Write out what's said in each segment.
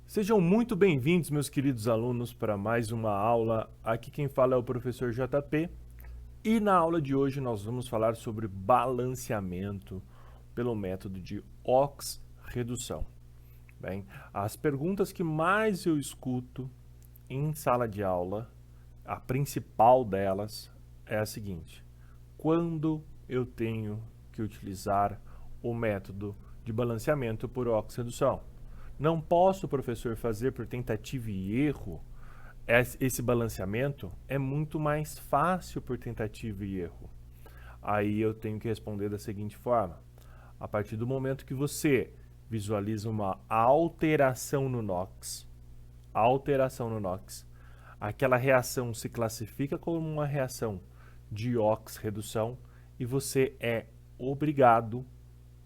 Sejam muito bem-vindos, meus queridos alunos, para mais uma aula. Aqui quem fala é o professor JP e na aula de hoje nós vamos falar sobre balanceamento pelo método de Ox-redução. Bem, as perguntas que mais eu escuto em sala de aula, a principal delas é a seguinte: quando eu tenho que utilizar o método de balanceamento por Ox-redução? Não posso, professor, fazer por tentativa e erro? Esse balanceamento é muito mais fácil por tentativa e erro. Aí eu tenho que responder da seguinte forma: a partir do momento que você visualiza uma alteração no NOx, aquela reação se classifica como uma reação de ox-redução e você é obrigado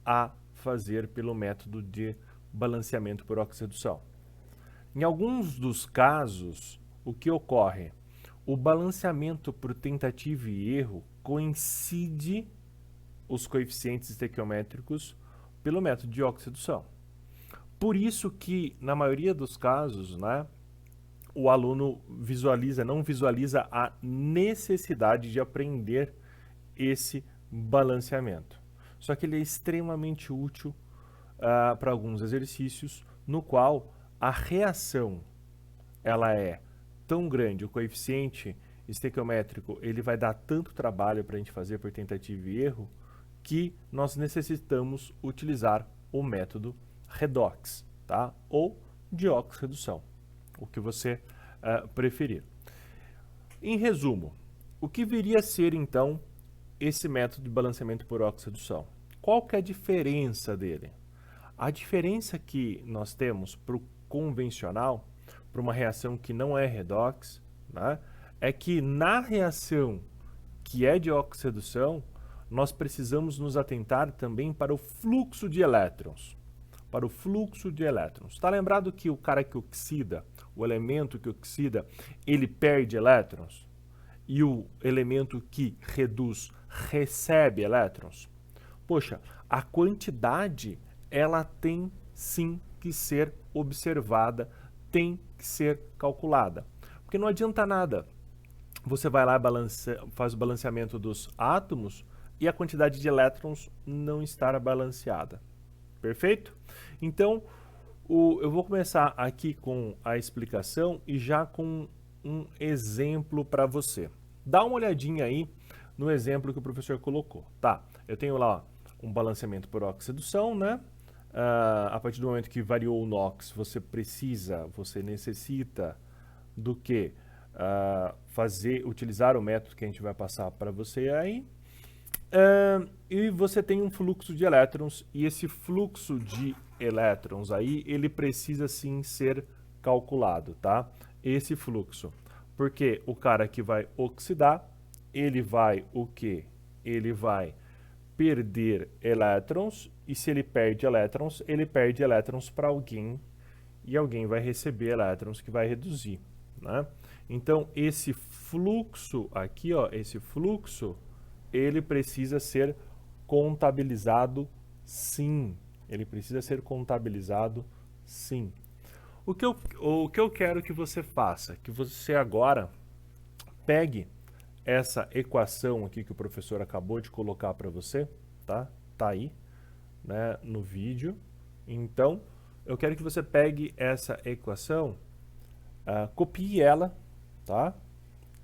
a fazer pelo método de balanceamento por ox-redução. Em alguns dos casos, o que ocorre? O balanceamento por tentativa e erro coincide os coeficientes estequiométricos pelo método de ox-redução. Por isso que, na maioria dos casos, o aluno não visualiza a necessidade de aprender esse balanceamento. Só que ele é extremamente útil para alguns exercícios, no qual a reação ela é tão grande, o coeficiente estequiométrico ele vai dar tanto trabalho para a gente fazer por tentativa e erro, que nós necessitamos utilizar o método redox, tá? Ou de ox-redução, o que você preferir. Em resumo, o que viria a ser então esse método de balanceamento por ox-redução? Qual que é a diferença dele? A diferença que nós temos para o convencional, para uma reação que não é redox, é que na reação que é de ox-redução, nós precisamos nos atentar também para o fluxo de elétrons. Está lembrado que o cara que oxida, o elemento que oxida, ele perde elétrons? E o elemento que reduz recebe elétrons? Poxa, a quantidade ela tem sim que ser observada, tem que ser calculada. Porque não adianta nada. Você vai lá e faz o balanceamento dos átomos e a quantidade de elétrons não estar balanceada. Perfeito? Então, eu vou começar aqui com a explicação e já com um exemplo para você. Dá uma olhadinha aí no exemplo que o professor colocou. Tá, eu tenho lá um balanceamento por ox-redução, a partir do momento que variou o NOx, você necessita do que? Utilizar o método que a gente vai passar para você aí. E você tem um fluxo de elétrons, e esse fluxo de elétrons aí, ele precisa sim ser calculado, tá? Esse fluxo. Porque o cara que vai oxidar, ele vai o quê? Ele vai perder elétrons, e se ele perde elétrons para alguém, e alguém vai receber elétrons que vai reduzir, Então, esse fluxo aqui, ele precisa ser contabilizado sim. O que eu quero que você faça? Que você agora pegue essa equação aqui que o professor acabou de colocar para você, tá? Tá aí, no vídeo. Então, eu quero que você pegue essa equação, copie ela, tá?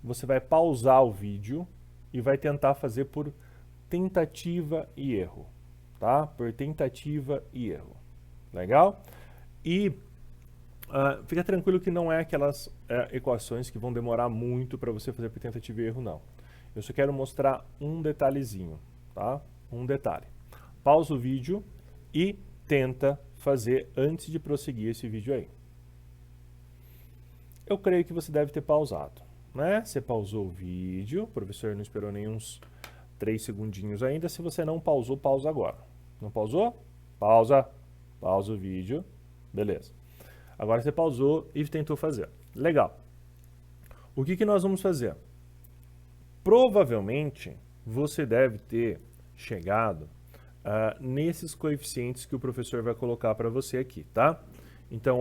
Você vai pausar o vídeo e vai tentar fazer por tentativa e erro, tá? Por tentativa e erro. Legal? E fica tranquilo que não é aquelas equações que vão demorar muito para você fazer por tentativa e erro, não. Eu só quero mostrar um detalhezinho, tá? Um detalhe. Pausa o vídeo e tenta fazer antes de prosseguir esse vídeo aí. Eu creio que você deve ter pausado, Você pausou o vídeo, o professor não esperou nem uns 3 segundinhos ainda. Se você não pausou, pausa agora. Não pausou? Pausa. Pausa o vídeo. Beleza. Agora você pausou e tentou fazer. Legal. O que nós vamos fazer? Provavelmente, você deve ter chegado nesses coeficientes que o professor vai colocar para você aqui, tá? Então,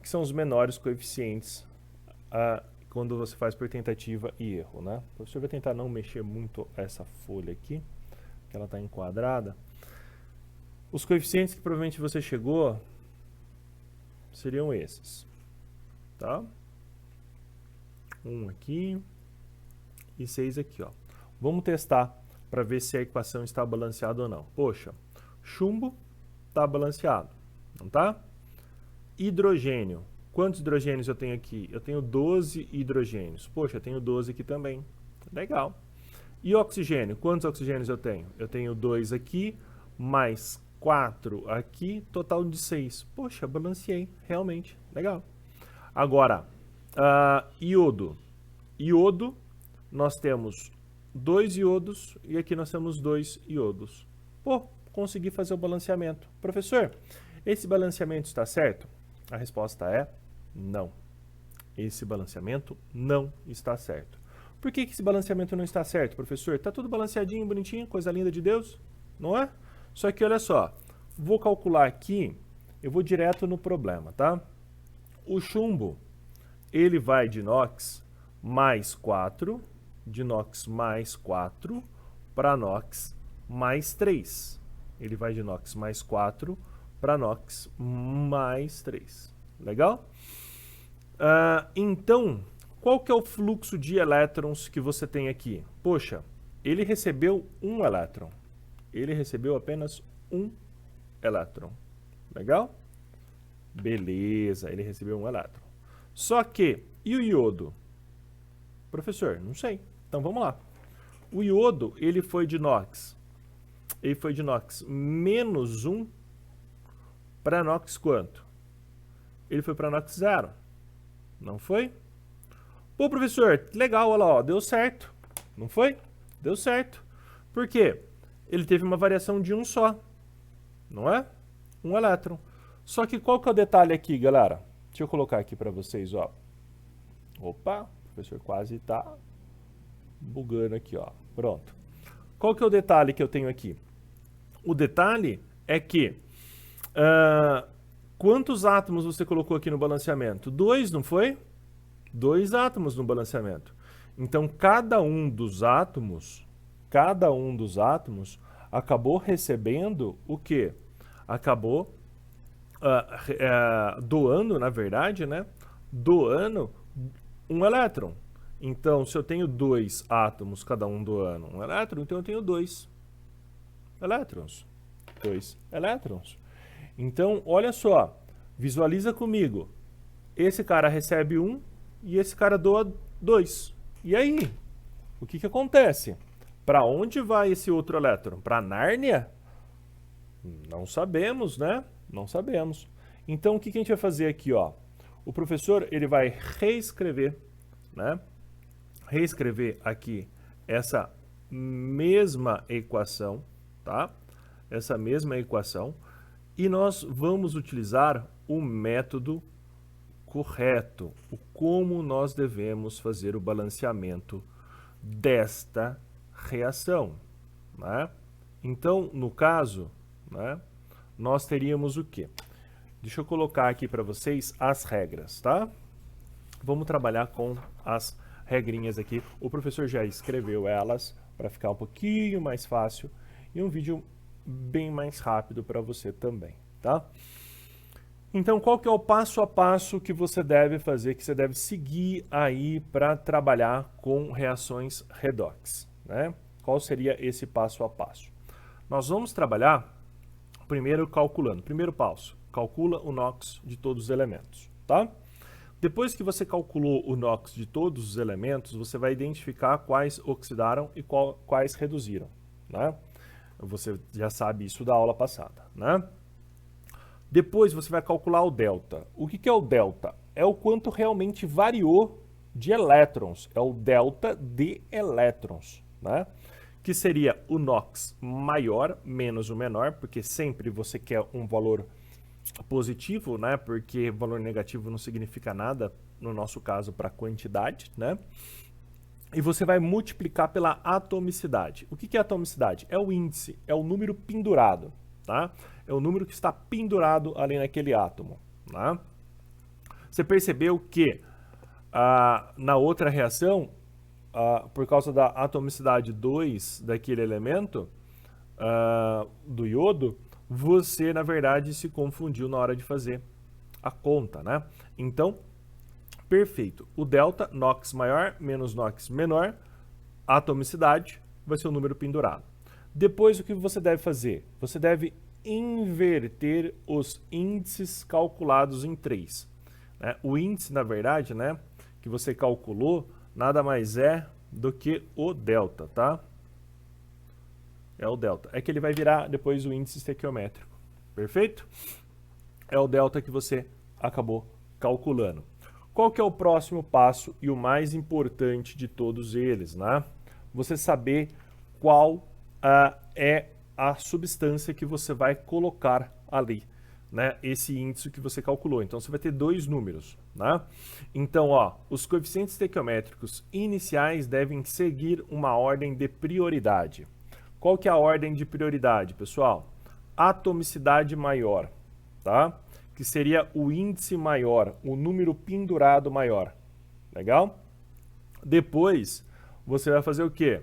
que são os menores coeficientes quando você faz por tentativa e erro, né? O professor vai tentar não mexer muito essa folha aqui, que ela está enquadrada. Os coeficientes que provavelmente você chegou seriam esses, tá? 1 aqui e 6 aqui, ó. Vamos testar para ver se a equação está balanceada ou não. Poxa, chumbo está balanceado, não tá? Hidrogênio. Quantos hidrogênios eu tenho aqui? Eu tenho 12 hidrogênios. Poxa, eu tenho 12 aqui também. Legal. E oxigênio? Quantos oxigênios eu tenho? Eu tenho 2 aqui, mais 4 aqui, total de 6. Poxa, balanceei, realmente. Legal. Agora, iodo. Iodo, nós temos 2 iodos e aqui nós temos 2 iodos. Pô, consegui fazer o balanceamento. Professor, esse balanceamento está certo? A resposta é não. Esse balanceamento não está certo. Por que esse balanceamento não está certo, professor? Está tudo balanceadinho, bonitinho, coisa linda de Deus, não é? Só que olha só, vou calcular aqui, eu vou direto no problema, tá? O chumbo, ele vai de NOx mais 4, de NOx mais 4 para NOx mais 3. Ele vai de NOx mais 4 para NOx mais 3. Legal? Então, qual que é o fluxo de elétrons que você tem aqui? Poxa, ele recebeu um elétron. Ele recebeu apenas um elétron. Legal? Beleza, ele recebeu um elétron. Só que, e o iodo? Professor, não sei. Então vamos lá. O iodo, ele foi de NOx. Ele foi de NOx menos 1 para NOx quanto? Ele foi para NOx 0. Não foi? Pô, professor, legal, olha lá, ó, deu certo. Não foi? Deu certo. Por quê? Ele teve uma variação de um só. Não é? Um elétron. Só que qual que é o detalhe aqui, galera? Deixa eu colocar aqui para vocês, ó. Opa, o professor quase tá bugando aqui, ó. Pronto. Qual que é o detalhe que eu tenho aqui? O detalhe é que quantos átomos você colocou aqui no balanceamento? 2, não foi? 2 átomos no balanceamento. Então, cada um dos átomos acabou recebendo o quê? Acabou doando, na verdade, né? Doando um elétron. Então, se eu tenho 2 átomos, cada um doando um elétron, então eu tenho 2 elétrons. 2 elétrons. Então, olha só, visualiza comigo. Esse cara recebe 1 e esse cara doa 2. E aí? O que acontece? Para onde vai esse outro elétron? Para Nárnia? Não sabemos, né? Não sabemos. Então, o que a gente vai fazer aqui, ó? O professor, ele vai reescrever, né? Reescrever aqui essa mesma equação, tá? Essa mesma equação. E nós vamos utilizar o método correto, o como nós devemos fazer o balanceamento desta reação, né? Então, no caso, né, nós teríamos o quê? Deixa eu colocar aqui para vocês as regras, tá? Vamos trabalhar com as regrinhas aqui. O professor já escreveu elas para ficar um pouquinho mais fácil e um vídeo bem mais rápido para você também, tá? Então, qual que é o passo a passo que você deve fazer, que você deve seguir aí para trabalhar com reações redox, né? Qual seria esse passo a passo? Nós vamos trabalhar primeiro calculando. Primeiro passo, calcula o NOx de todos os elementos, tá? Depois que você calculou o NOx de todos os elementos, você vai identificar quais oxidaram e quais reduziram, né? Você já sabe isso da aula passada, né? Depois você vai calcular o delta. O que é o delta? É o quanto realmente variou de elétrons. É o delta de elétrons, né? Que seria o NOx maior menos o menor, porque sempre você quer um valor positivo, né? Porque valor negativo não significa nada, no nosso caso, para quantidade, né? E você vai multiplicar pela atomicidade. O que é atomicidade? É o índice, é o número pendurado, tá? É o número que está pendurado ali naquele átomo, tá? Você percebeu que na outra reação, por causa da atomicidade 2 daquele elemento, do iodo, você, na verdade, se confundiu na hora de fazer a conta, né? Então, perfeito. O delta, NOx maior menos NOx menor, a atomicidade vai ser o número pendurado. Depois, o que você deve fazer? Você deve inverter os índices calculados em 3. Né? O índice, na verdade, né, que você calculou, nada mais é do que o delta, tá? É o delta. É que ele vai virar depois o índice estequiométrico. Perfeito? É o delta que você acabou calculando. Qual que é o próximo passo e o mais importante de todos eles, né? Você saber qual é a substância que você vai colocar ali, né? Esse índice que você calculou. Então, você vai ter dois números, né? Então, ó, os coeficientes estequiométricos iniciais devem seguir uma ordem de prioridade. Qual que é a ordem de prioridade, pessoal? Atomicidade maior, tá? Que seria o índice maior, o número pendurado maior. Legal? Depois, você vai fazer o quê?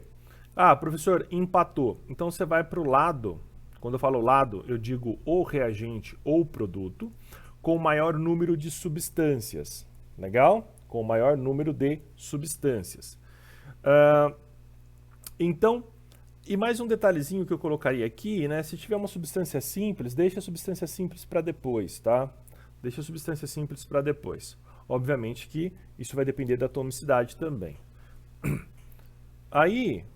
Ah, professor, empatou. Então, você vai para o lado, quando eu falo lado, eu digo ou reagente ou produto, com o maior número de substâncias. Legal? Com o maior número de substâncias. Então, e mais um detalhezinho que eu colocaria aqui, né? Se tiver uma substância simples, deixa a substância simples para depois, tá? Deixa a substância simples para depois. Obviamente que isso vai depender da atomicidade também. Aí,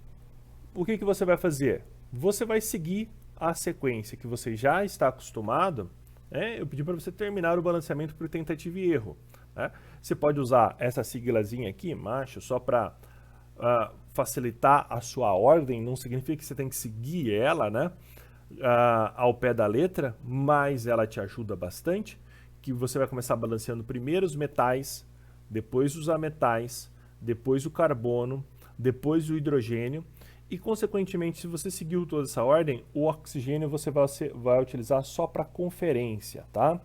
o que você vai fazer? Você vai seguir a sequência que você já está acostumado. Eu pedi para você terminar o balanceamento por tentativa e erro. Né? Você pode usar essa siglazinha aqui, macho, só para facilitar a sua ordem. Não significa que você tem que seguir ela, né? Ao pé da letra, mas ela te ajuda bastante, que você vai começar balanceando primeiro os metais, depois os ametais, depois o carbono, depois o hidrogênio, e consequentemente, se você seguiu toda essa ordem, o oxigênio você vai utilizar só para conferência, tá?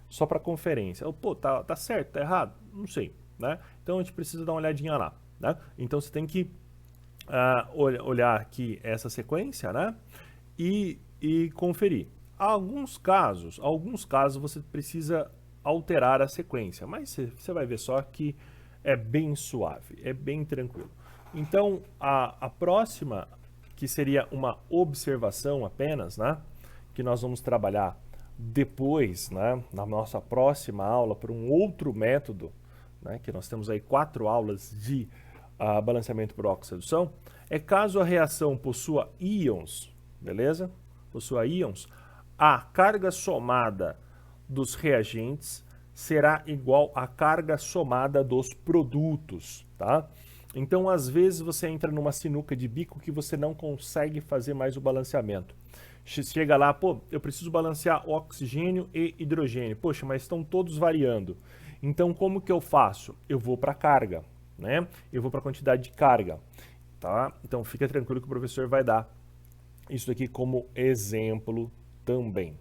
Só para conferência. Pô, tá certo, tá errado? Não sei, né? Então a gente precisa dar uma olhadinha lá, né? Então você tem que olhar aqui essa sequência, né? E conferir. Alguns casos você precisa alterar a sequência, mas você vai ver só que é bem suave, é bem tranquilo. Então, a próxima, que seria uma observação apenas, né? Que nós vamos trabalhar depois, né? Na nossa próxima aula, por um outro método, né? Que nós temos aí 4 aulas de balanceamento por oxidação, é caso a reação possua íons, beleza? Possua íons, a carga somada dos reagentes será igual à carga somada dos produtos, tá? Então, às vezes, você entra numa sinuca de bico que você não consegue fazer mais o balanceamento. Chega lá, pô, eu preciso balancear oxigênio e hidrogênio. Poxa, mas estão todos variando. Então, como que eu faço? Eu vou para a carga, né? Eu vou para a quantidade de carga, tá? Então, fica tranquilo que o professor vai dar isso aqui como exemplo também.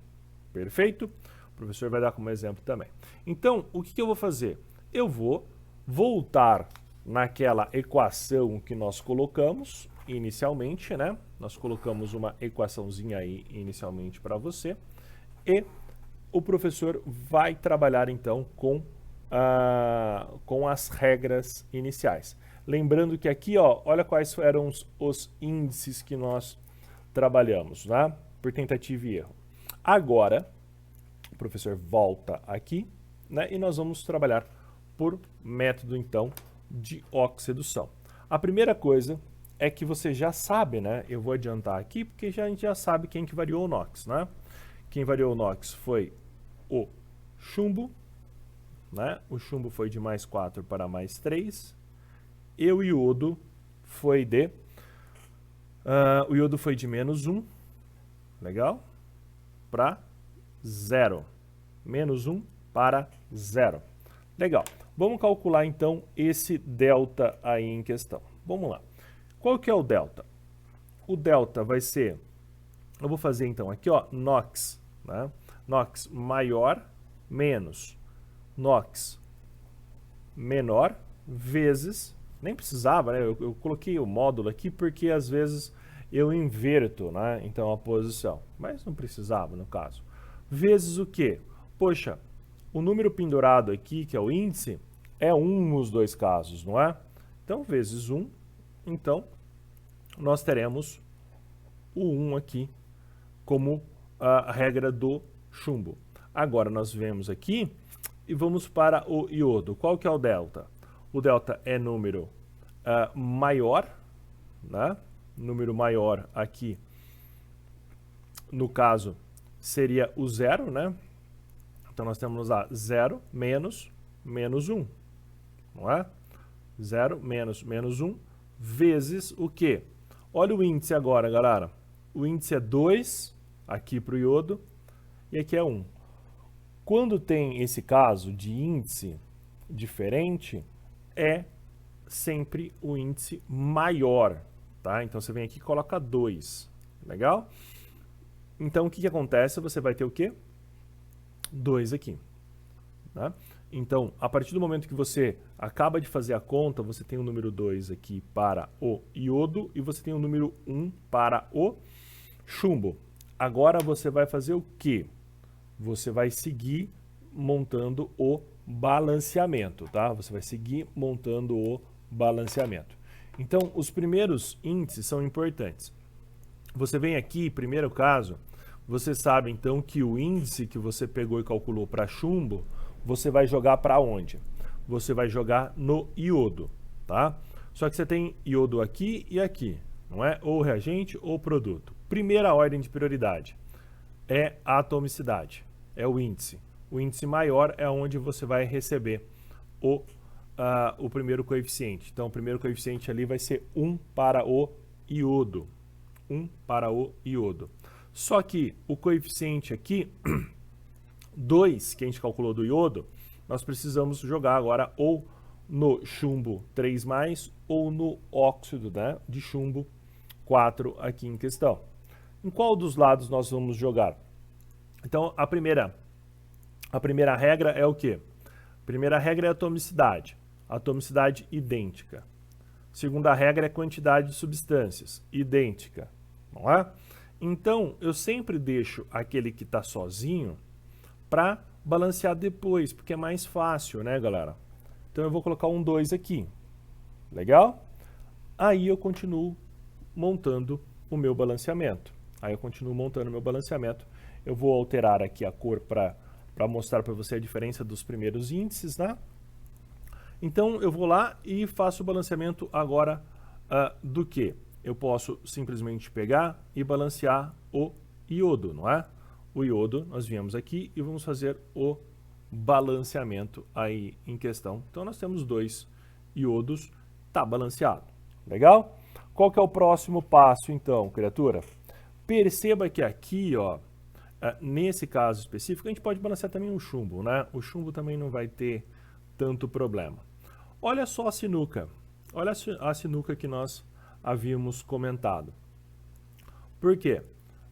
Perfeito? O professor vai dar como exemplo também. Então, o que eu vou fazer? Eu vou voltar naquela equação que nós colocamos inicialmente, né? Nós colocamos uma equaçãozinha aí inicialmente para você. E o professor vai trabalhar então com as regras iniciais. Lembrando que aqui, ó, olha quais eram os índices que nós trabalhamos, né? Por tentativa e erro. Agora, o professor volta aqui, né? E nós vamos trabalhar por método, então, de oxidação. A primeira coisa é que você já sabe, né? Eu vou adiantar aqui, porque a gente já sabe quem que variou o NOx, né? Quem variou o NOx foi o chumbo, né? O chumbo foi de mais 4 para mais 3. E o iodo foi de... o iodo foi de menos 1, legal? Para 0. Menos 1 para 0. Legal. Vamos calcular, então, esse delta aí em questão. Vamos lá. Qual que é o delta? O delta vai ser... Eu vou fazer, então, aqui, ó, NOx, né? NOx maior menos NOx menor vezes, nem precisava, né? Eu coloquei o módulo aqui porque às vezes eu inverto, né? Então a posição, mas não precisava no caso. Vezes o quê? Poxa, o número pendurado aqui, que é o índice, é 1 nos dois casos, não é? Então, vezes 1, então nós teremos o 1 aqui como a regra do chumbo. Agora nós vemos aqui e vamos para o iodo. Qual que é o delta? O delta é número maior, né? Número maior aqui, no caso, seria o 0, né? Então nós temos lá 0 menos 1, não é? 0 menos 1 vezes o quê? Olha o índice agora, galera. O índice é 2 aqui para o iodo e aqui é 1. Quando tem esse caso de índice diferente, é sempre o índice maior, tá? Então você vem aqui e coloca 2, legal? Então o que acontece? Você vai ter o quê? 2 aqui, né? Então, a partir do momento que você acaba de fazer a conta, você tem o número 2 aqui para o iodo e você tem o número 1 para o chumbo. Agora você vai fazer o quê? Você vai seguir montando o balanceamento, tá? Você vai seguir montando o balanceamento. Então, os primeiros índices são importantes. Você vem aqui, primeiro caso, você sabe então que o índice que você pegou e calculou para chumbo, você vai jogar para onde? Você vai jogar no iodo, tá? Só que você tem iodo aqui e aqui, não é? Ou reagente ou produto. Primeira ordem de prioridade é a atomicidade, é o índice. O índice maior é onde você vai receber o primeiro coeficiente. Então, o primeiro coeficiente ali vai ser 1 para o iodo. 1 para o iodo. Só que o coeficiente aqui, 2, que a gente calculou do iodo, nós precisamos jogar agora ou no chumbo 3+, ou no óxido, né, de chumbo 4 aqui em questão. Em qual dos lados nós vamos jogar? Então, a primeira regra é o quê? A primeira regra é a atomicidade. Atomicidade idêntica. Segunda regra é quantidade de substâncias, idêntica, não é? Então, eu sempre deixo aquele que está sozinho para balancear depois, porque é mais fácil, né, galera? Então, eu vou colocar um 2 aqui. Legal? Aí eu continuo montando o meu balanceamento. Eu vou alterar aqui a cor para mostrar para você a diferença dos primeiros índices, né? Então, eu vou lá e faço o balanceamento agora do que? Eu posso simplesmente pegar e balancear o iodo, não é? O iodo, nós viemos aqui e vamos fazer o balanceamento aí em questão. Então, nós temos 2 iodos, tá balanceado. Legal? Qual que é o próximo passo, então, criatura? Perceba que aqui, ó, nesse caso específico, a gente pode balancear também o chumbo, né? O chumbo também não vai ter tanto problema. Olha só a sinuca. Olha a sinuca que nós havíamos comentado. Por quê?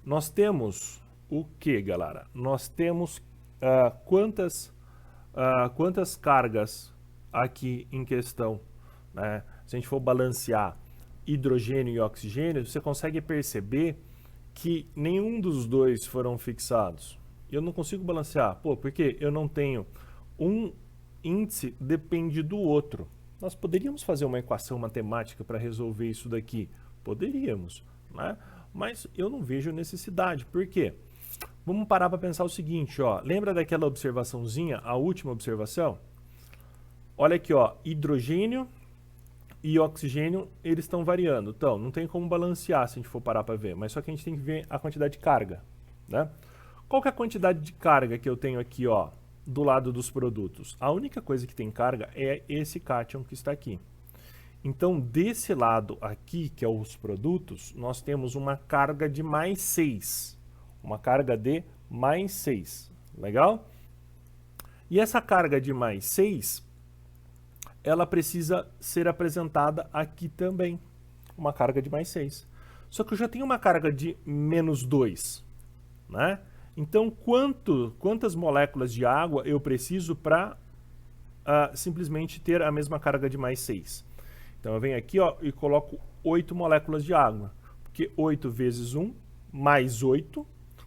Nós temos o que, galera? Nós temos quantas cargas aqui em questão, né? Se a gente for balancear hidrogênio e oxigênio, você consegue perceber que nenhum dos dois foram fixados. Eu não consigo balancear. Pô, porque eu não tenho um índice depende do outro. Nós poderíamos fazer uma equação matemática para resolver isso daqui? Poderíamos, né? Mas eu não vejo necessidade. Por quê? Vamos parar para pensar o seguinte, ó. Lembra daquela observaçãozinha, a última observação? Olha aqui, ó, hidrogênio e oxigênio, eles estão variando. Então, não tem como balancear se a gente for parar para ver, mas só que a gente tem que ver a quantidade de carga, né? Qual que é a quantidade de carga que eu tenho aqui, ó, do lado dos produtos? A única coisa que tem carga é esse cátion que está aqui. Então, desse lado aqui, que é os produtos, nós temos uma carga de mais 6. Uma carga de mais 6. Legal? E essa carga de mais 6, ela precisa ser apresentada aqui também. Uma carga de mais 6. Só que eu já tenho uma carga de menos 2, né? Então, quantas moléculas de água eu preciso para simplesmente ter a mesma carga de mais 6. Então eu venho aqui, ó, e coloco 8 moléculas de água, porque 8 vezes 1 mais 8,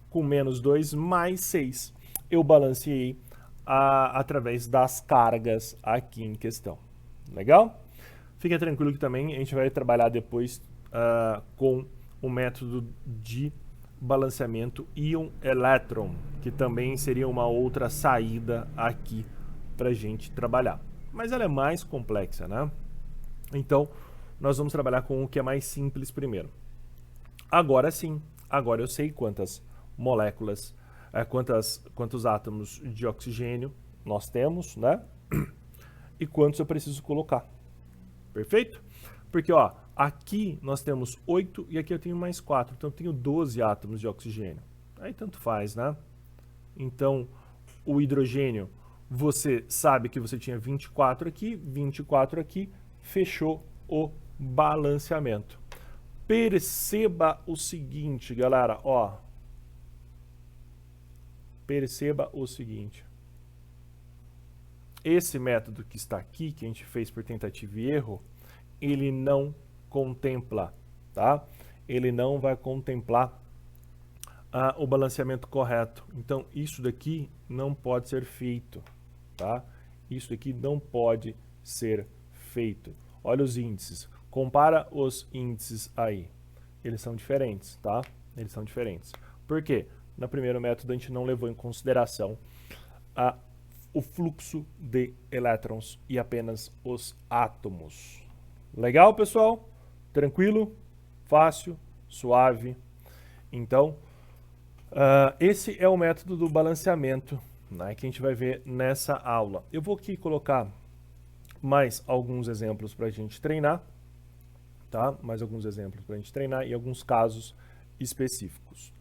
com menos 2 mais 6. Eu balanceei através das cargas aqui em questão. Legal? Fica tranquilo que também a gente vai trabalhar depois com o método de balanceamento íon-elétron, que também seria uma outra saída aqui para a gente trabalhar. Mas ela é mais complexa, né? Então, nós vamos trabalhar com o que é mais simples primeiro. Agora sim, agora eu sei quantas moléculas, quantos átomos de oxigênio nós temos, né? E quantos eu preciso colocar. Perfeito? Porque, ó, aqui nós temos 8 e aqui eu tenho mais 4. Então, eu tenho 12 átomos de oxigênio. Aí tanto faz, né? Então, o hidrogênio, você sabe que você tinha 24 aqui, fechou o balanceamento. Perceba o seguinte, galera, ó. Perceba o seguinte. Esse método que está aqui, que a gente fez por tentativa e erro, ele não contempla, tá? Ele não vai contemplar o balanceamento correto. Então, isso daqui não pode ser feito, tá? Isso daqui não pode ser feito. Olha os índices. Compara os índices aí. Eles são diferentes, tá? Eles são diferentes. Por quê? No primeiro método, a gente não levou em consideração o fluxo de elétrons e apenas os átomos. Legal, pessoal? Tranquilo? Fácil? Suave? Então, esse é o método do balanceamento, né, que a gente vai ver nessa aula. Eu vou aqui colocar mais alguns exemplos para a gente treinar, tá? Mais alguns exemplos para a gente treinar e alguns casos específicos.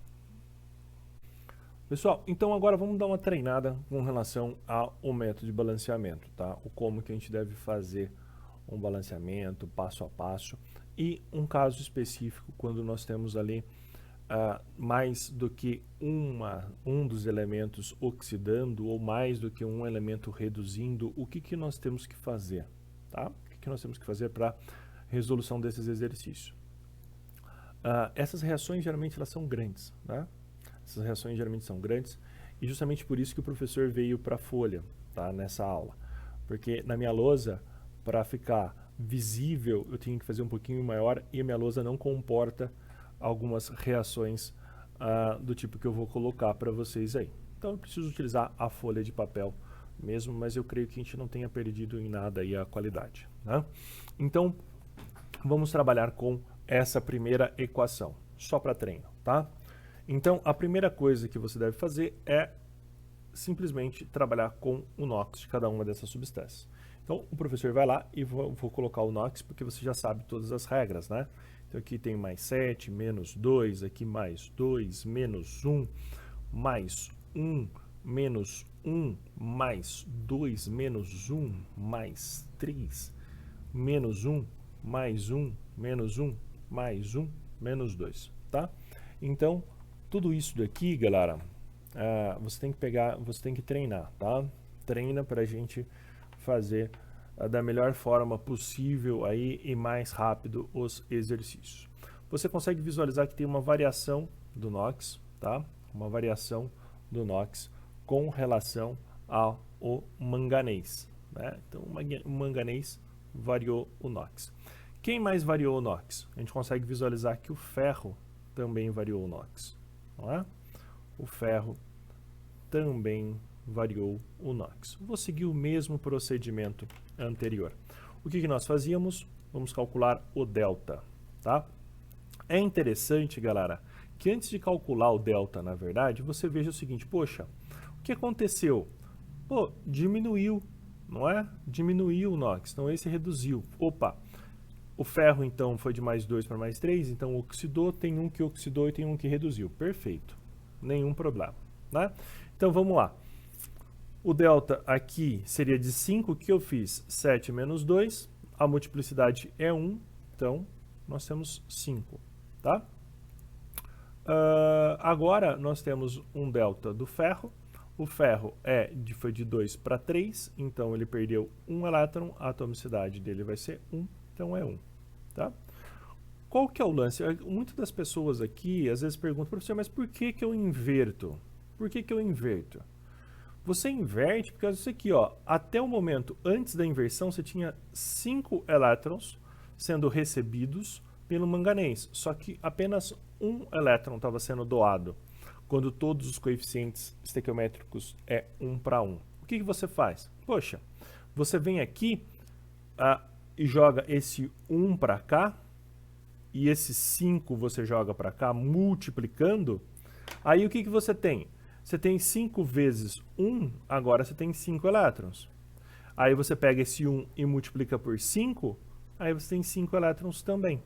Pessoal, então agora vamos dar uma treinada com relação ao método de balanceamento, tá? O como que a gente deve fazer um balanceamento passo a passo e um caso específico quando nós temos ali mais do que um dos elementos oxidando ou mais do que um elemento reduzindo, o que nós temos que fazer, tá? O que nós temos que fazer para resolução desses exercícios? Essas reações geralmente elas são grandes, né? Essas reações geralmente são grandes e justamente por isso que o professor veio para a folha, tá? Nessa aula, porque na minha lousa, para ficar visível, eu tinha que fazer um pouquinho maior e a minha lousa não comporta algumas reações do tipo que eu vou colocar para vocês aí. Então eu preciso utilizar a folha de papel mesmo, mas eu creio que a gente não tenha perdido em nada aí a qualidade, né? Então vamos trabalhar com essa primeira equação, só para treino, tá? Então a primeira coisa que você deve fazer é simplesmente trabalhar com o NOx de cada uma dessas substâncias. Então o professor vai lá e vou colocar o NOx porque você já sabe todas as regras, né? Então aqui tem mais 7, menos 2, aqui mais 2, menos 1, mais 1, menos 1, mais 2, menos 1, mais 3, menos 1, mais 1, menos 1, mais 1, menos 2, tá? Então, tudo isso daqui, galera, você tem que pegar, você tem que treinar, tá? Treina para a gente fazer da melhor forma possível aí e mais rápido os exercícios. Você consegue visualizar que tem uma variação do NOx, tá? Uma variação do NOx com relação ao manganês, né? Então o manganês variou o NOx. Quem mais variou o NOx? A gente consegue visualizar que o ferro também variou o NOx, não é? O ferro também variou o NOx. Vou seguir o mesmo procedimento anterior. O que nós fazíamos? Vamos calcular o delta, tá? É interessante, galera, que antes de calcular o delta, na verdade, você veja o seguinte, poxa, o que aconteceu? Pô, diminuiu, não é? Diminuiu o NOx, então esse reduziu. Opa, o ferro então foi de mais 2 para mais 3, então oxidou, tem um que oxidou e tem um que reduziu. Perfeito, nenhum problema, né? Então vamos lá. O delta aqui seria de 5, que eu fiz 7 menos 2, a multiplicidade é 1, então nós temos 5, tá? Agora nós temos um delta do ferro, O ferro foi de 2 para 3, então ele perdeu 1 elétron, a atomicidade dele vai ser 1, então é 1, tá? Qual que é o lance? Muitas das pessoas aqui, às vezes perguntam, professor, mas por que que eu inverto? Por que que eu inverto? Você inverte porque isso aqui, ó, até o momento antes da inversão, você tinha 5 elétrons sendo recebidos pelo manganês, só que apenas 1 elétron estava sendo doado, quando todos os coeficientes estequiométricos é 1 para 1. O que que você faz? Poxa, você vem aqui e joga esse 1 para cá, e esse 5 você joga para cá, multiplicando, aí o que que você tem? Você tem 5 vezes 1, agora você tem 5 elétrons. Aí você pega esse 1 e multiplica por 5, aí você tem 5 elétrons também.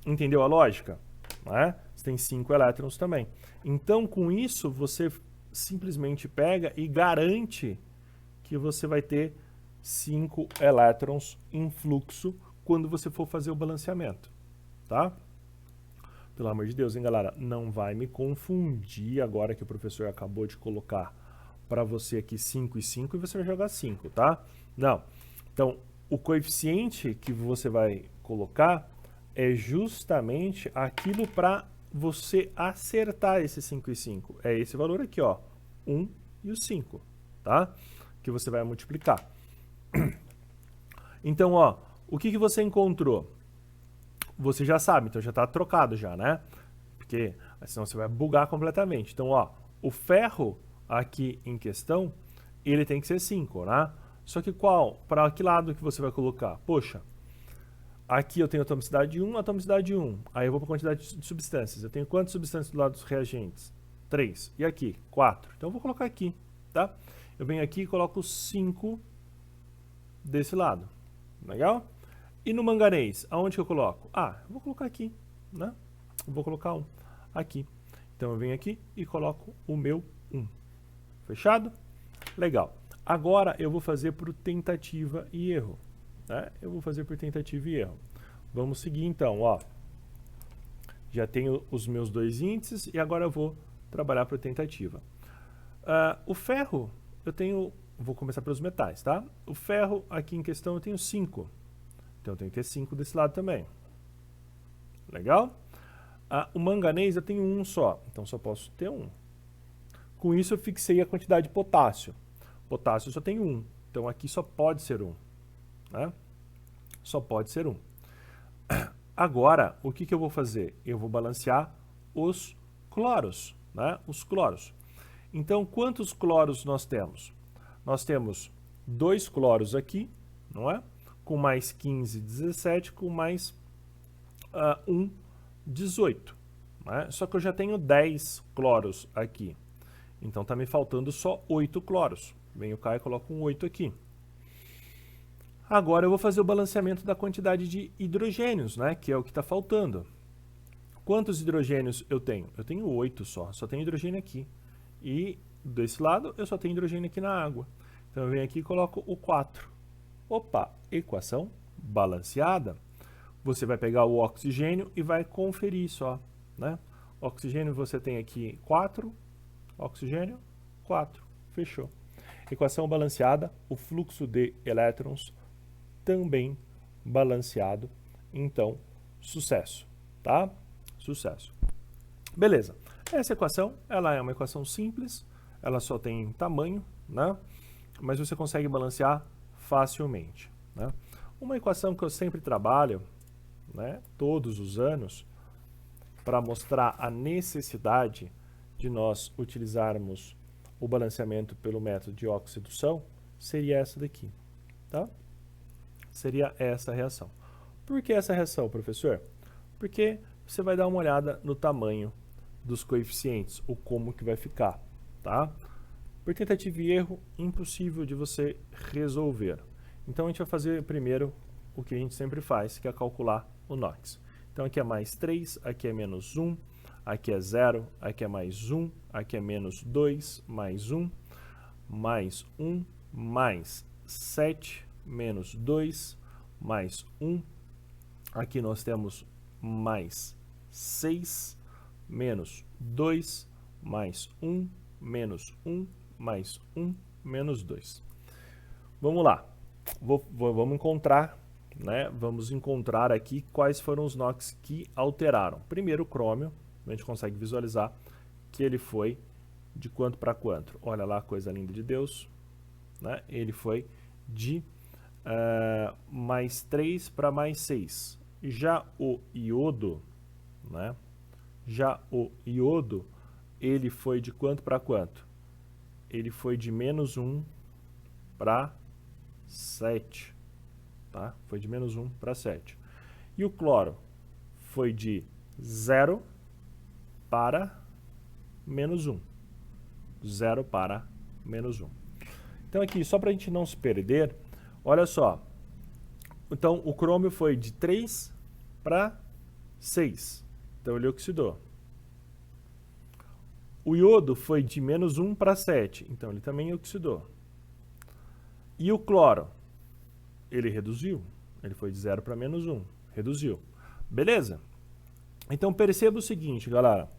Entendeu a lógica? Né? Você tem 5 elétrons também. Então, com isso, você simplesmente pega e garante que você vai ter 5 elétrons em fluxo quando você for fazer o balanceamento, tá? Pelo amor de Deus, hein, galera? Não vai me confundir agora que o professor acabou de colocar para você aqui 5 e 5 e você vai jogar 5, tá? Não. Então, o coeficiente que você vai colocar é justamente aquilo para você acertar esse 5 e 5. É esse valor aqui, ó, 1 e o 5, tá? Que você vai multiplicar. Então, ó, o que que você encontrou? Você já sabe, então já está trocado já, né? Porque senão você vai bugar completamente. Então, ó, o ferro aqui em questão, ele tem que ser 5, né? Só que qual? Para que lado que você vai colocar? Poxa, aqui eu tenho atomicidade 1, atomicidade 1. Aí eu vou para a quantidade de substâncias. Eu tenho quantas substâncias do lado dos reagentes? 3. E aqui? 4. Então eu vou colocar aqui, tá? Eu venho aqui e coloco 5 desse lado. Legal? E no manganês, aonde que eu coloco? Ah, eu vou colocar aqui, né? Eu vou colocar 1 aqui. Então eu venho aqui e coloco o meu 1. Fechado? Legal. Agora eu vou fazer por tentativa e erro, né? Eu vou fazer por tentativa e erro. Vamos seguir então, ó. Já tenho os meus dois índices e agora eu vou trabalhar por tentativa. O ferro, vou começar pelos metais, tá? O ferro aqui em questão eu tenho 5. Então eu tenho que ter 5 desse lado também. Legal? O manganês eu tenho 1 só, então só posso ter 1. Com isso eu fixei a quantidade de potássio. Potássio eu só tenho 1, então aqui só pode ser 1. Né? Só pode ser 1. Agora, o que que eu vou fazer? Eu vou balancear os cloros, né? Os cloros. Então, quantos cloros nós temos? Nós temos 2 cloros aqui, não é? Com mais 15, 17, com mais 1, 18. Né? Só que eu já tenho 10 cloros aqui. Então está me faltando só 8 cloros. Venho cá e coloco um 8 aqui. Agora eu vou fazer o balanceamento da quantidade de hidrogênios, né? Que é o que está faltando. Quantos hidrogênios eu tenho? Eu tenho 8 só tenho hidrogênio aqui. E desse lado eu só tenho hidrogênio aqui na água. Então eu venho aqui e coloco o 4. Opa, equação balanceada. Você vai pegar o oxigênio e vai conferir só, né? Oxigênio você tem aqui 4, oxigênio 4, fechou. Equação balanceada, o fluxo de elétrons também balanceado, então sucesso, tá? Sucesso. Beleza, essa equação, ela é uma equação simples, ela só tem tamanho, né? Mas você consegue balancear facilmente, né? Uma equação que eu sempre trabalho, né, todos os anos, para mostrar a necessidade de nós utilizarmos o balanceamento pelo método de oxidação, seria essa daqui, tá? Seria essa reação. Por que essa reação, professor? Porque você vai dar uma olhada no tamanho dos coeficientes, ou como que vai ficar, tá? Por tentativa e erro, impossível de você resolver. Então a gente vai fazer primeiro o que a gente sempre faz, que é calcular o NOx. Então aqui é mais 3, aqui é menos 1, aqui é 0, aqui é mais 1, aqui é menos 2, mais 1, mais 1, mais 7, menos 2, mais 1. Aqui nós temos mais 6, menos 2, mais 1, menos 1, mais 1, menos 2. Vamos lá. Vamos encontrar, né? Vamos encontrar aqui quais foram os NOx que alteraram. Primeiro, o crômio. A gente consegue visualizar que ele foi de quanto para quanto. Olha lá, coisa linda de Deus. Né? Ele foi de mais 3 para mais 6. Já o iodo, né? Já o iodo, ele foi de quanto para quanto? Ele foi de menos 1 para 7. Tá? Foi de menos 1 para 7. E o cloro foi de 0 para menos 1. 0 para menos 1. Então aqui, só para a gente não se perder, olha só. Então o crômio foi de 3 para 6. Então ele oxidou. O iodo foi de menos 1 para 7. Então ele também oxidou. E o cloro? Ele reduziu. Ele foi de 0 para menos 1. Reduziu. Beleza? Então perceba o seguinte, galera.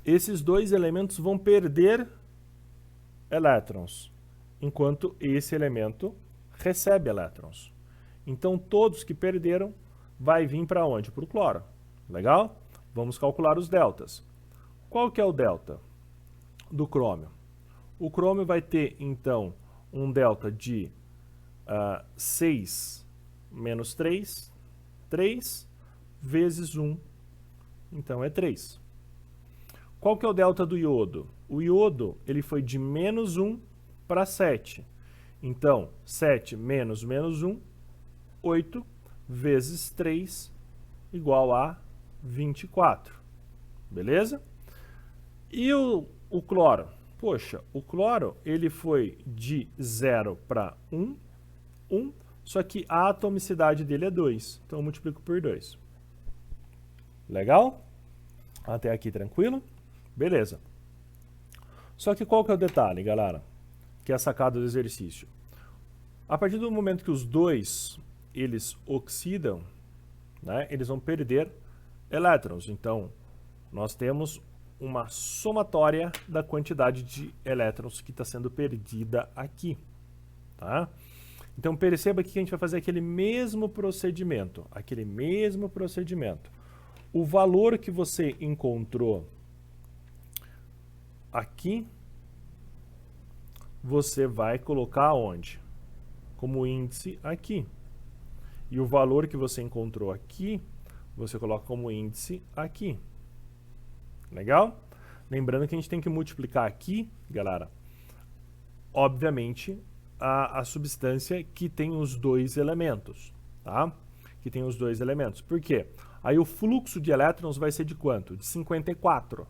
Esses dois elementos vão perder elétrons, enquanto esse elemento recebe elétrons. Então todos que perderam vai vir para onde? Para o cloro. Legal? Vamos calcular os deltas. Qual que é o delta do crômio? O crômio vai ter, então, um delta de 6 menos 3, 3 vezes 1, então é 3. Qual que é o delta do iodo? O iodo, ele foi de menos 1 para 7. Então, 7 menos menos 1, 8 vezes 3 igual a 24. Beleza? E o cloro? Poxa, o cloro, ele foi de 0 para 1, 1, só que a atomicidade dele é 2. Então eu multiplico por 2. Legal? Até aqui tranquilo? Beleza. Só que qual que é o detalhe, galera? Que é a sacada do exercício. A partir do momento que os dois, eles oxidam, né, eles vão perder elétrons. Então, nós temos uma somatória da quantidade de elétrons que está sendo perdida aqui. Tá? Então, perceba que a gente vai fazer aquele mesmo procedimento. O valor que você encontrou aqui, você vai colocar onde? Como índice aqui. E o valor que você encontrou aqui, você coloca como índice aqui. Legal? Lembrando que a gente tem que multiplicar aqui, galera, obviamente, a substância que tem os dois elementos, tá? Que tem os dois elementos. Por quê? Aí o fluxo de elétrons vai ser de quanto? De 54.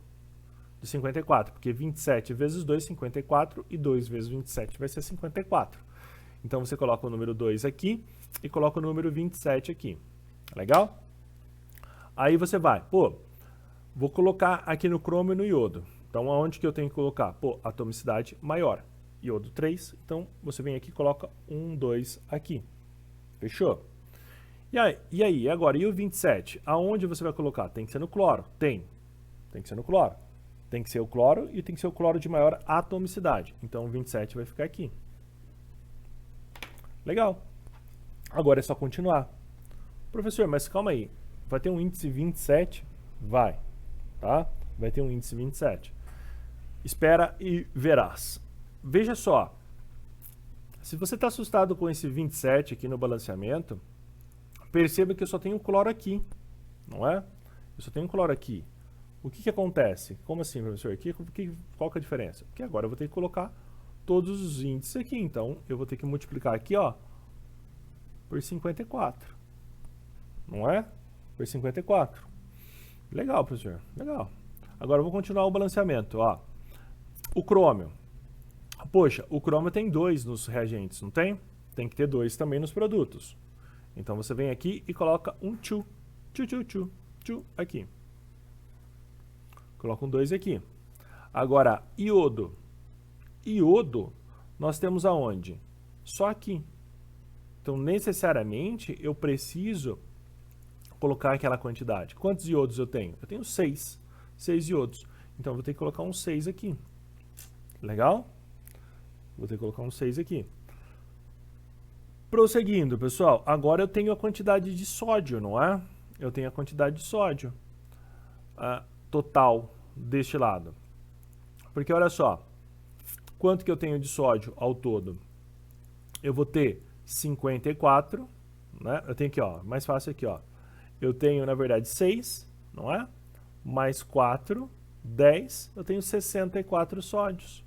De 54, porque 27 vezes 2, 54, e 2 vezes 27 vai ser 54. Então você coloca o número 2 aqui e coloca o número 27 aqui. Legal? Aí você vai, pô, vou colocar aqui no crômio e no iodo. Então aonde que eu tenho que colocar? Pô, atomicidade maior. Iodo 3, então você vem aqui e coloca 1, 2 aqui. Fechou? E aí, agora, e o 27? Aonde você vai colocar? Tem que ser no cloro? Tem que ser no cloro. Tem que ser o cloro e tem que ser o cloro de maior atomicidade. Então o 27 vai ficar aqui. Legal. Agora é só continuar. Professor, mas calma aí. Vai ter um índice 27? Vai. Tá? Vai ter um índice 27. Espera e verás. Veja só. Se você está assustado com esse 27 aqui no balanceamento, perceba que eu só tenho cloro aqui. Não é? Eu só tenho cloro aqui. O que acontece? Como assim, professor? Qual que é a diferença? Porque agora eu vou ter que colocar todos os índices aqui. Então, eu vou ter que multiplicar aqui, ó, por 54. Não é? Por 54. Legal, professor. Legal. Agora eu vou continuar o balanceamento, ó. O crômio. Poxa, o crômio tem 2 nos reagentes, não tem? Tem que ter 2 também nos produtos. Então, você vem aqui e coloca um 2. 2 aqui. Coloca um 2 aqui. Agora, iodo. Iodo, nós temos aonde? Só aqui. Então, necessariamente, eu preciso colocar aquela quantidade. Quantos iodos eu tenho? Eu tenho 6. 6 iodos. Então, eu vou ter que colocar um 6 aqui. Legal? Vou ter que colocar um 6 aqui. Prosseguindo, pessoal, agora eu tenho a quantidade de sódio, não é? Eu tenho a quantidade de sódio total deste lado. Porque olha só, quanto que eu tenho de sódio ao todo? Eu vou ter 54, né? Eu tenho aqui, ó, mais fácil aqui, ó. Eu tenho, na verdade, 6, não é? Mais 4, 10, eu tenho 64 sódios,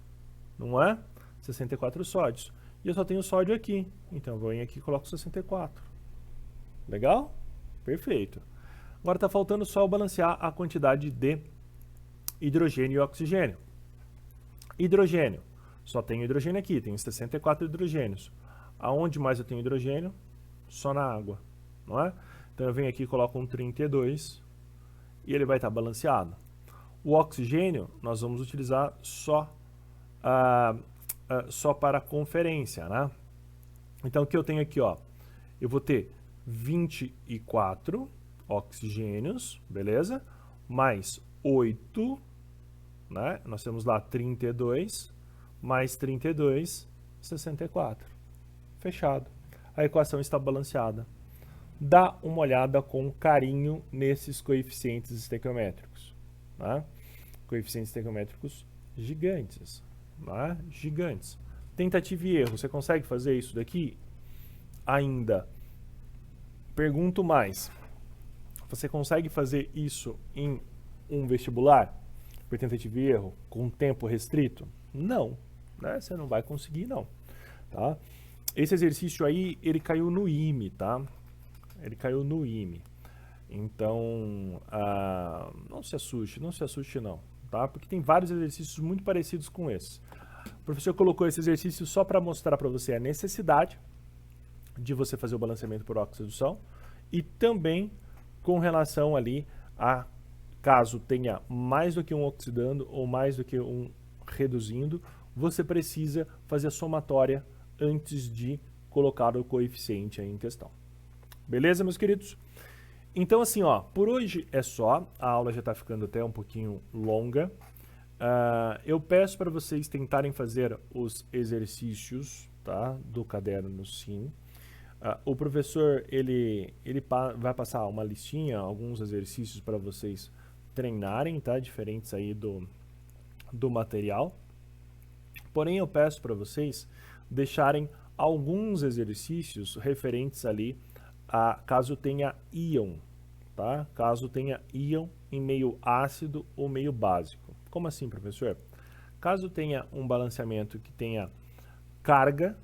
não é? 64 sódios. E eu só tenho sódio aqui, então eu vou aqui e coloco 64. Legal? Perfeito. Agora está faltando só eu balancear a quantidade de hidrogênio e oxigênio. Hidrogênio. Só tenho hidrogênio aqui, tenho 64 hidrogênios. Aonde mais eu tenho hidrogênio? Só na água, não é? Então eu venho aqui e coloco um 32 e ele vai estar balanceado. O oxigênio nós vamos utilizar só para conferência, né? Então o que eu tenho aqui, ó, eu vou ter 24 oxigênios, beleza? Mais 8, né? Nós temos lá 32, mais 32, 64. Fechado. A equação está balanceada. Dá uma olhada com carinho nesses coeficientes estequiométricos, né? Coeficientes estequiométricos gigantes, né? Gigantes. Tentativa e erro, você consegue fazer isso daqui? Ainda. Pergunto mais. Você consegue fazer isso em um vestibular? Por tentativa e erro? Com tempo restrito? Não. Né? Você não vai conseguir, não. Tá? Esse exercício aí, ele caiu no IME, tá? Ele caiu no IME. Então, não se assuste não, tá? Porque tem vários exercícios muito parecidos com esse. O professor colocou esse exercício só para mostrar para você a necessidade de você fazer o balanceamento por oxidação e também com relação ali a caso tenha mais do que um oxidando ou mais do que um reduzindo, você precisa fazer a somatória antes de colocar o coeficiente aí em questão. Beleza, meus queridos? Então, assim, ó, por hoje é só. A aula já está ficando até um pouquinho longa. Eu peço para vocês tentarem fazer os exercícios, tá, do caderno, sim. O professor, ele vai passar uma listinha, alguns exercícios para vocês treinarem, tá, diferentes aí do material. Porém, eu peço para vocês deixarem alguns exercícios referentes ali a caso tenha íon, tá? Caso tenha íon em meio ácido ou meio básico. Como assim, professor? Caso tenha um balanceamento que tenha carga,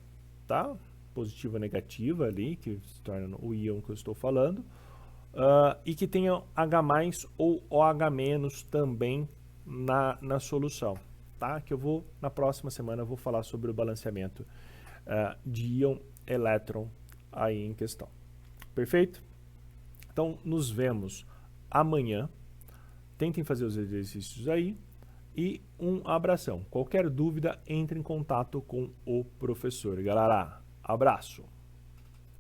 tá? Positiva ou negativa ali, que se torna o íon que eu estou falando, e que tenha H+ ou OH- também na solução, tá? Que eu vou, na próxima semana, eu vou falar sobre o balanceamento de íon elétron aí em questão. Perfeito? Então, nos vemos amanhã. Tentem fazer os exercícios aí. E um abração. Qualquer dúvida, entre em contato com o professor. Galera, abraço!